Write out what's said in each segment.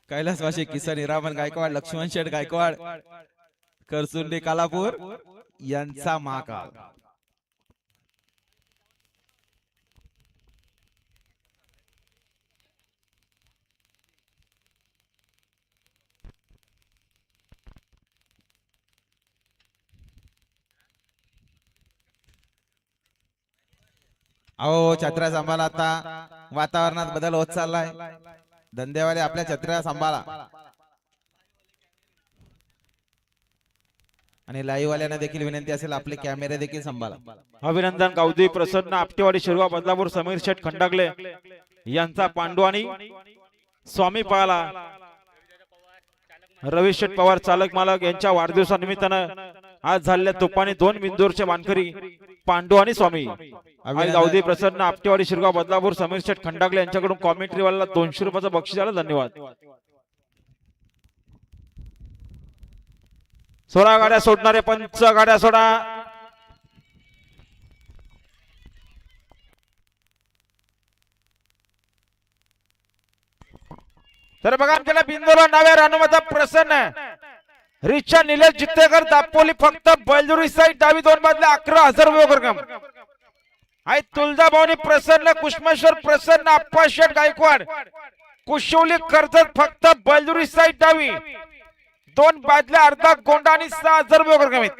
कैलासवासी किसन हिरामन गायकवाड, लक्ष्मण शेठ गायकवाड, करसुंडी कालापूर यांचा महाकाल. अहो छत्र्या सांभाळा, आता वातावरणात बदल होत चाललाय. धंदेवाले आपल्या छत्र्या सांभाळा. आणि लाईव्ह वाल्यांना देखील विनंती असेल, आपले कॅमेरे देखील सांभाळा. अभिनंदन गावदेवी प्रसन्न आपटेवाडी शिरवा बदलापूर समीर शेठ खंडागले यांचा पांडू आणि स्वामी पाला रवी शेठ पवार चालक मालक यांच्या वाढदिवसानिमित्तानं आज झालेल्या तुपाने 2 बिंदूरचे मानकरी पांडू आणि स्वामी. गावदेवी प्रसन्न आपटेवाडी शिरगाव बदलापूर समीर शेठ खंडागले यांच्याकडून कॉमेंट्री वाला 200 रुपयाचं बक्षीस आलं. धन्यवाद. 16 गाड्या सोडणारे 5 गाड्या सोडा. तर बघा आमच्याला बिंदूला नव्या रानुमता प्रसन्न रिक्षा निलेश जित्तेकर दापोली फक्त बैलजुरी साईड डावी 2 बाजूला 11,000 रुपये रक्कम आहे. तुळजाभवानी प्रसन्न कुष्मेश्वर प्रसन्न आप्पा शेठ गायकवाड कुशवली कर्जत फक्त बैलजुरी साईड डावी 2 बाजूला अर्धा गोंडा आणि 6,000 रुपये रक्कम आहेत.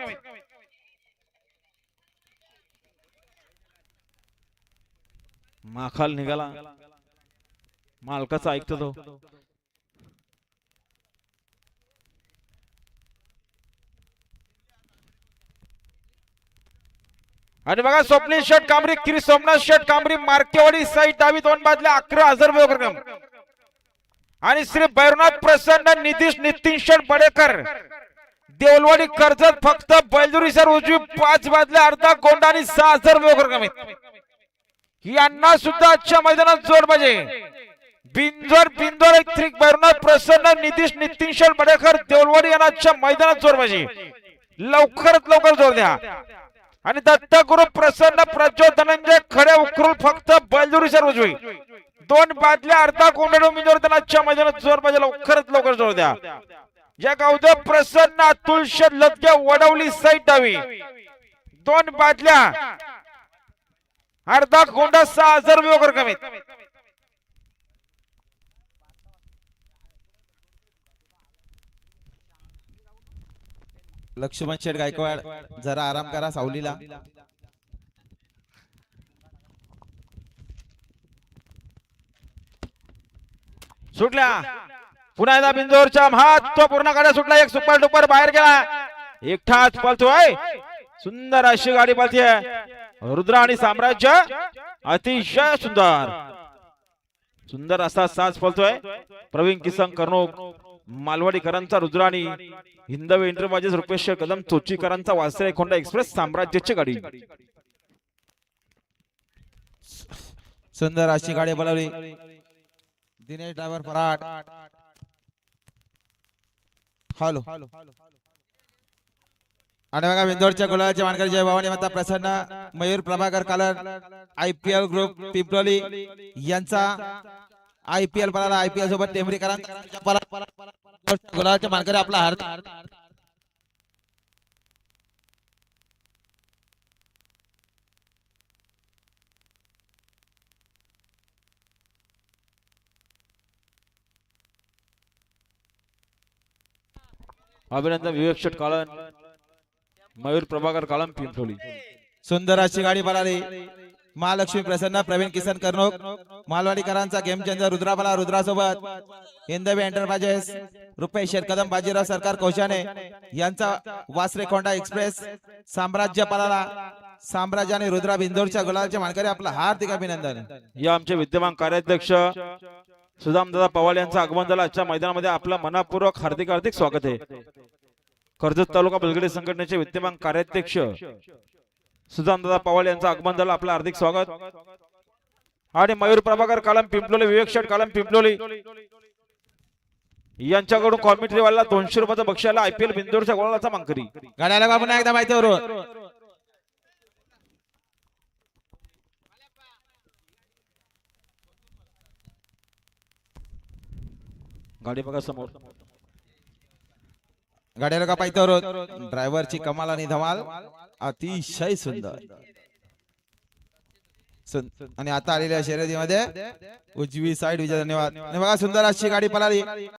माखाल निघाला मालकाचा ऐकतो तो. आणि बघा स्वप्नील शेठ कांबरी किरी सोमनाथ शेठ कांबरी मार्केवाडी साईड डावी 2 बाजूला 11,000 रुपये रक्कम आणि श्री भैरवनाथ प्रसन्न नितीश नितीन शेठ बडेकर देवलवाडी कर्जत फक्त बैलजुरी सर उजवी 5 बाजूला अर्धा गोंडा आणि 6,000 रुपये रक्कम यांना सुद्धा आजच्या मैदानात जोर पाहिजे. बिंजोर बिंदोर एक भैरवनाथ प्रसन्न नितीश नितीन शेठ बडेकर देवलवाडी यांना आजच्या मैदानात जोर पाहिजे. लवकरात लवकर जोर द्या. आणि दत्तगुरु प्रसन्न प्रज्वल धनंजय खडे उकरूल फक्त बैलजुरी सर उजवी 2 बाजूला अर्धा गोंडा बिंजोर त्यांना आजच्या मैदानात जोर पाहिजे. लवकरात लवकर जोर द्या. या गावदेव प्रसन्न अतुल शेठ लदगे वडवली साईड डावी 2 बाजूला अर्धा गोंडा 6,000 रुपये रक्कम आहेत. लक्ष्मण शेठ गायकवाड जरा आराम करा सावलीला. सुटल्या पुन्हा एकदा बिंदोरच्या महत्वपूर्ण गाड्या सुटला. एक सुपर डुपर बाहेर गेला. एकटाच पळतोय. सुंदर अशी गाडी पळते. रुद्र आणि साम्राज्य अतिशय सुंदर सुंदर असा साज पळतोय. प्रवीण किसन कर्णोक मालवाडीकरांचा रुद्र आणि हिंदवी इंटरप्राइजेस रुपेश कदम चोचीकरांचा वासरे खोंडा एक्सप्रेस साम्राज्याची गाडी. सुंदर अशी गाडी बोलावली. दिनेश ड्रायव्हर फराट. हॅलो. आणि बघा बिंदोरच्या गुलाबाचे मानकरी जय भवानी माता प्रसन्न मयूर प्रभाकर कालर IPL ग्रुप पिंपरोली यांचा IPL पळाला. IPL सोबत टेंभरीकरांचा गुलाबाचे मानकरी आपला हार्दिक अभिनंदन. विवेक शेठ काळन मयूर प्रभाकर काळम पिंपरोली. सुंदर अशी गाडी पळाली. महालक्ष्मी प्रसन्न प्रवीण किसन कर्णोक मालवाडीकरांचा गेम चेंजर रुद्राबाला रुद्रासोबत हिंदवी एंटरप्राइजेस रुपेश कदम बाजीराव सरकार कौशाने यांचा वासरे खोंडा एक्सप्रेस साम्राज्य पळाला. साम्राज्य आणि रुद्रा बिंदोरच्या गुलाबाचे मानकरी आपला हार्दिक अभिनंदन. या आमचे विद्यमान कार्याध्यक्ष सुदामदादा पवार यांचं आगमन झालं. आजच्या मैदानामध्ये आपलं मनापूर्वक हार्दिक हार्दिक स्वागत आहे. कर्जत तालुका बलगडी संघटनेचे विद्यमान कार्याध्यक्ष सुदामदादा पवार यांचं आगमन झालं. आपलं हार्दिक स्वागत. आणि मयूर प्रभाकर कालम पिंपलोली विवेक शेठ कालम पिंपलोली यांच्याकडून कॉमेंट्री वाला 200 रुपयाचं बक्षीस आलं. IPL बिंदोरच्या गोळाचा मानकरी. गाड्याला आपण एकदा माहितीवर गाडी बघा समोर. गाड्याला का पाहिजे ड्रायव्हरची कमाल आणि धमाल अतिशय सुंदर. आणि आता आलेल्या शर्यतीमध्ये उजवी साइड विजय. धन्यवाद. आणि बघा सुंदर अशी गाडी पळाली.